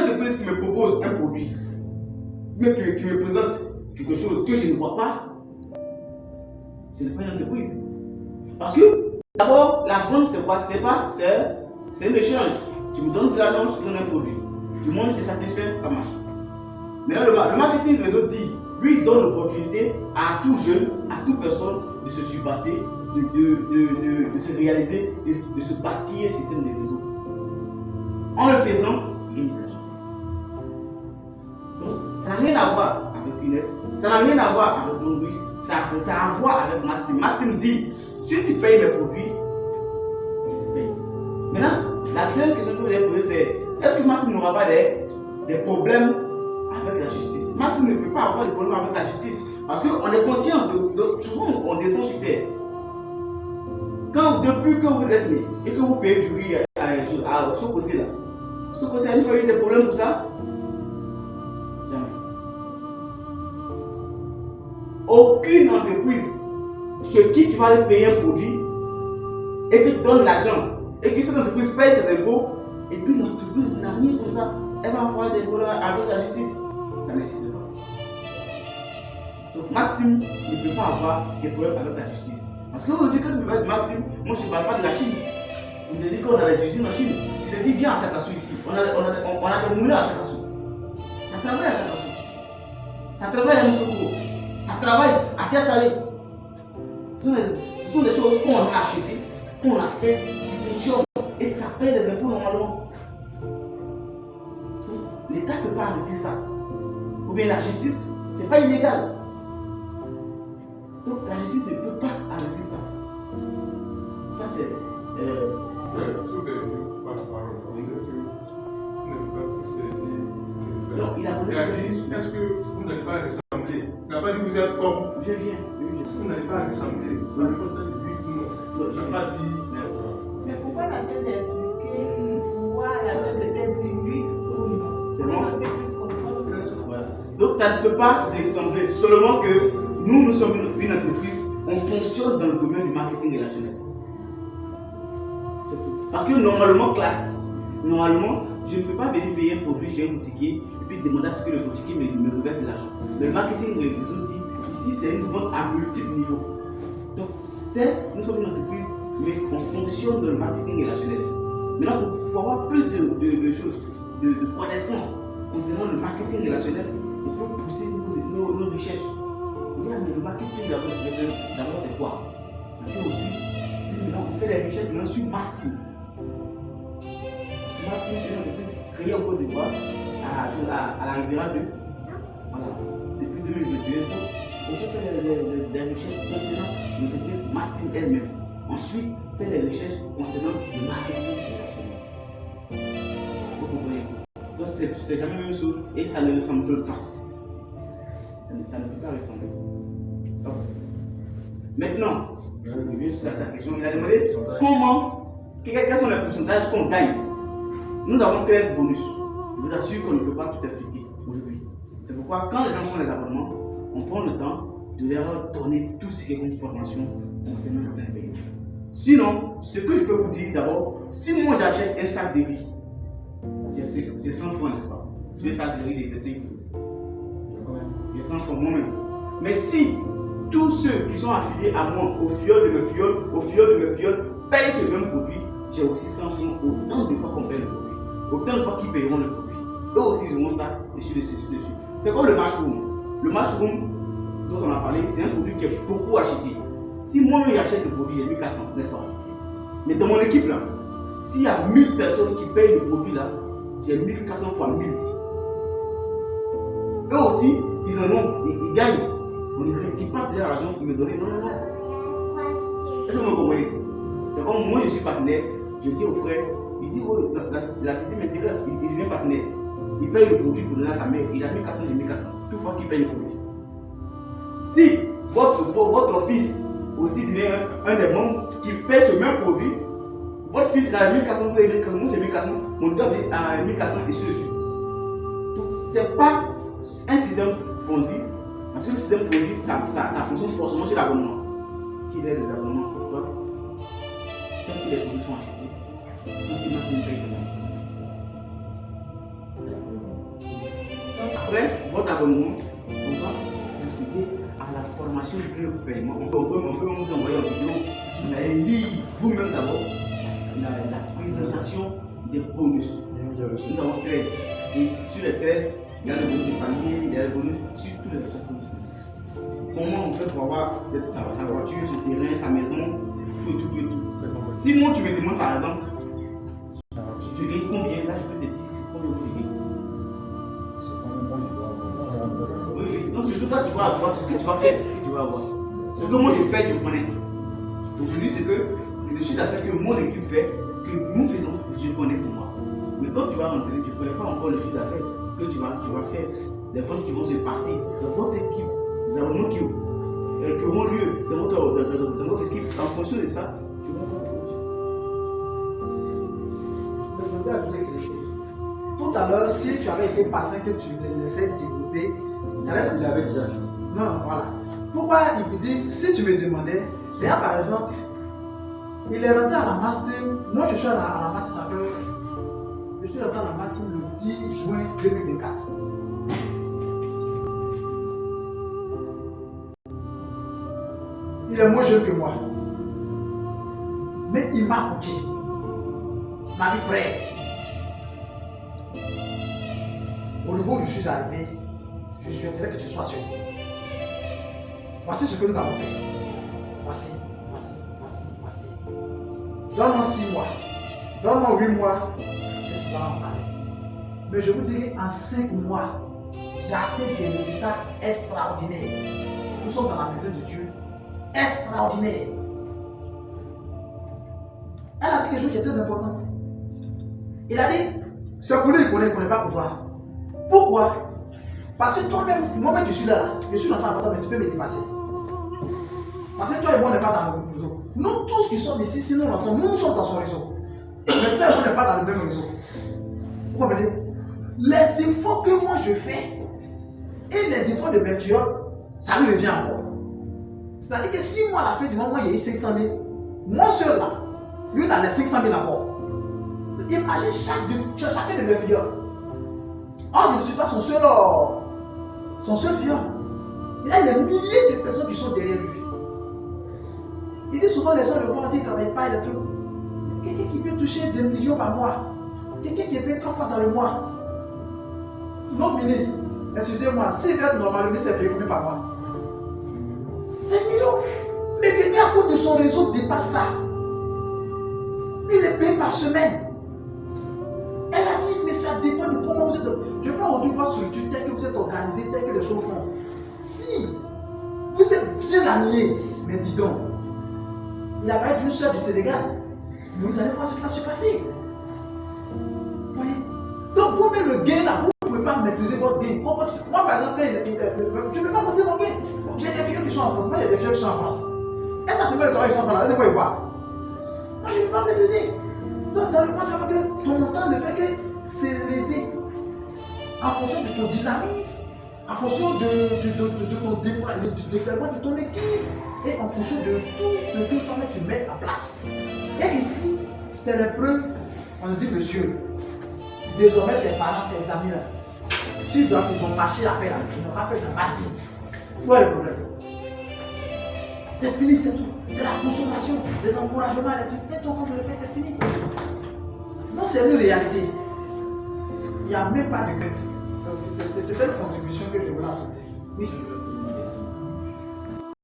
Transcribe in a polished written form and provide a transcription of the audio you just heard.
entreprise qui me propose un produit, mais qui me présente quelque chose que je ne vois pas, ce n'est pas une entreprise. Parce que d'abord, la vente, c'est quoi? C'est un échange. Tu me donnes de l'argent, je te donne un produit. Du moment que tu es satisfait, ça marche. Mais le marketing réseau dit, lui, il donne l'opportunité à tout jeune, à toute personne de se surpasser, de se réaliser, de se bâtir un système de réseau. En le faisant, il gagne de l'argent. Donc, ça n'a rien à voir avec une aide, ça n'a rien à voir avec Longbridge, ça a à voir avec Mastim. Mastim dit, si tu payes mes produits, je paye. Maintenant, la deuxième question que vous avez posée, c'est est-ce que Mastim n'aura pas des problèmes avec la justice? Mastim ne peut pas avoir de problèmes avec la justice parce qu'on est conscient de souvent on descend sur terre. Quand depuis que vous êtes né et que vous payez du riz à Sokosé là, Sokosé a eu des problèmes pour ça? Jamais. Aucune entreprise chez qui tu vas aller payer un produit et que tu donnes l'argent et que cette entreprise paye ses impôts et puis l'entreprise n'a rien comme ça, elle va avoir des problèmes avec la justice. Ça n'existe pas. Donc Mastim ne peut pas avoir des problèmes avec la justice. Parce que vous dites que vous faites Mastim, moi je ne parle pas de la Chine. Vous te dites qu'on a des usines en Chine. Je te dis viens à Sakassou ici. On a des moulins à Sakassou. Ça travaille à Sakassou. Ça travaille à Moussoko. Ça travaille à Tiasalé. Ce sont des choses qu'on a achetées, qu'on a fait, qui fonctionnent et que ça paye des impôts normalement. L'État ne peut pas arrêter ça. Ou bien la justice, ce n'est pas illégal. Donc la justice ne peut pas arrêter ça. Ça c'est... Non, il a dit, est-ce que vous n'allez pas ressembler? Il n'a pas dit vous êtes comme. Je viens. Est-ce que vous n'allez pas ressembler? Vous n'avez pas dit. Il n'a pas dit. C'est pourquoi la tête est expliquée, pourquoi la même peut-être dit oui ou non. C'est bon. C'est plus comprendre que. Voilà. Donc ça ne peut pas ressembler. Seulement que nous sommes une entreprise, on fonctionne dans le domaine du marketing relationnel. Parce que normalement, je ne peux pas venir payer un produit chez un boutiquier et puis demander à ce que le boutiquier me reverse de l'argent. Le marketing réseau dit ici c'est une vente à multiples niveaux. Donc nous sommes une entreprise, mais on fonctionne dans le marketing relationnel. Maintenant, pour avoir plus de choses, de connaissances concernant le marketing relationnel, il faut pousser nos recherches. Regarde, le marketing d'abord c'est quoi? Puis maintenant on fait des recherches sur Mastim. Mastim, c'est une entreprise créée en Côte d'Ivoire à la Riviera 2. Voilà. Depuis 2022, on peut faire des recherches concernant l'entreprise Mastim elle-même. Ensuite, faire des recherches concernant le marketing relationnel. Vous comprenez? Donc, c'est jamais la même chose et ça ne ressemble pas. Ça ne peut pas ressembler. Pas possible. Maintenant, je viens sur sa question. Il a demandé quels sont les pourcentages qu'on gagne. Nous avons 13 bonus. Je vous assure qu'on ne peut pas tout expliquer aujourd'hui. C'est pourquoi quand les gens font les abonnements, on prend le temps de leur donner tout ce qui est comme formation concernant le plein paiement. Sinon, ce que je peux vous dire d'abord, si moi j'achète un sac de riz, j'ai 100 francs, n'est-ce pas? Sur un sac de riz de 5 kg. J'ai 100 francs moi-même. Mais si tous ceux qui sont affiliés à moi, au fiole de mes fioles, payent ce même produit, j'ai aussi 100 francs autant de fois qu'on paye le produit. Autant de fois qu'ils payeront le produit. Eux aussi ils auront ça dessus. C'est comme le mushroom. Le mushroom dont on a parlé, c'est un produit qui est beaucoup acheté. Si moi-même j'achète le produit, il y a 1400, n'est-ce pas? Mais dans mon équipe là, s'il y a 1000 personnes qui payent le produit là, j'ai 1400 fois 1000. Eux aussi, ils en ont, ils gagnent. On ne retire pas de leur argent pour me donner. Non. Est-ce que vous me comprenez? C'est comme moi je suis partenaire, je dis au frère, il dit oh, l'activité m'intéresse, il devient partenaire. Il paye le produit pour donner à sa mère, il a 1400, j'ai 1400, toute fois qu'il paye le produit. Si votre fils aussi devient un des membres qui paye ce même produit, votre fils il a 1400, vous avez 1400, moi c'est 1400, mon gars a 1400 et sur dessus. Donc ce n'est pas un système Ponzi, parce que le système Ponzi ça fonctionne forcément sur l'abonnement. Qu'il ait des abonnements pour toi, tant que les produits sont achetés, donc il m'a fait une paye, c'est bon. après votre abonnement, on va procéder à la formation du paiement. On peut vous envoyer en vidéo. Vous allez lire vous-même d'abord la présentation des bonus. Nous avons 13. Et sur les 13, il y a le bonus de panier, il y a le bonus sur tous les autres bonus. Comment on fait pour avoir sa voiture, son terrain, sa maison, tout. Si moi tu me demandes par exemple, je gagne combien, là je peux te dire combien vous gagnez. Oui. Donc ce que toi tu vas avoir, c'est ce que tu vas faire, ce que tu vas avoir. Ce que moi je fais, je connais. Aujourd'hui, c'est que le chiffre d'affaires que mon équipe fait, que nous faisons, je connais pour moi. Mais quand tu vas rentrer, tu ne connais pas encore le chiffre d'affaires que tu vas faire, les ventes qui vont se passer dans votre équipe, les abonnements qui auront lieu dans votre équipe. En fonction de ça, tu vas voir. Je voudrais ajouter quelque chose. Tout à l'heure, si tu avais été patient, que tu te laissais développer, tu allais Il avait déjà. Non, voilà. Pourquoi il vous dit, si tu me demandais, là par exemple, il est rentré à la master, moi je suis à la master, ça fait, je suis rentré à la master le 10 juin 2024. Il est moins jeune que moi. Mais il m'a coupé. Ma vie frère. Au niveau où je suis arrivé, je souhaiterais que tu sois sûr. Voici ce que nous avons fait. Voici. Donne-moi 6 mois. Donne-moi 8 mois. Et tu vas en parler. Mais je vous dirai, en 5 mois, j'ai atteint des résultats extraordinaires. Nous sommes dans la maison de Dieu. Extraordinaire. Elle a dit quelque chose qui est très important. Il a dit, c'est pour lui, il ne connaît pas pour toi. Pourquoi? Parce que toi-même, moi-même je suis là, je suis l'enfant important, mais tu peux me dépasser. Parce que toi et moi, on n'est pas dans le même réseau. Nous tous qui sommes ici, si nous l'entendons, nous sommes dans son réseau. Mais toi et moi, on n'est pas dans le même réseau. Vous comprenez? Les efforts que moi je fais et les efforts de mes filles, ça lui revient encore. C'est-à-dire que si moi, à la fin du mois, moi, il y a eu 500 000, moi seul là, lui, il a les 500 000 encore. Imagine chacun de mes filles. Oh, je ne suis pas son seul fille. Il a des milliers de personnes qui sont derrière lui. Il dit souvent, les gens le voient, ils ne travaillent pas, et des trucs. Quelqu'un qui peut toucher 2 millions par mois. Quelqu'un qui paye 3 fois dans le mois. Notre ministre, excusez-moi, s'il fait normal, le ministre est payé combien par mois? 5 millions. Mais quelqu'un à cause de son réseau dépasse ça. Lui, il est payé par semaine. Elle a dit, mais ça dépend de comment vous êtes. Je prends aujourd'hui votre structure, tel que vous êtes organisé, tel que les choses font. Si vous êtes bien aligné, mais dis donc, il a parlé d'une soeur du Sénégal, mais vous allez voir ce qui va se passer. Vous voyez? Donc vous-même le gain là, vous ne pouvez pas maîtriser votre gain. Moi par exemple, je ne peux pas montrer mon gain. J'ai des filles qui sont en France, moi j'ai des filles qui sont en France. Est-ce que le travail ils sont en France, c'est quoi ils voient? Moi je ne peux pas maîtriser. Donc dans le mois de ton montant ne fait que s'élever en fonction de ton dynamisme, en fonction de ton déploiement de ton équipe et en fonction de tout ce que toi tu mets en place. Et ici, c'est l'épreuve, on nous dit monsieur, désormais tes parents, tes amis là, s'ils ont marché la paix là, ils n'auront pas fait de mastic. Où est le problème? C'est fini, c'est tout. C'est la consommation, les encouragements, les trucs. Dès qu'on le fait, c'est fini. Non, c'est une réalité. Il n'y a même pas de crainte. C'est une contribution que je voulais ajouter. Oui, je veux.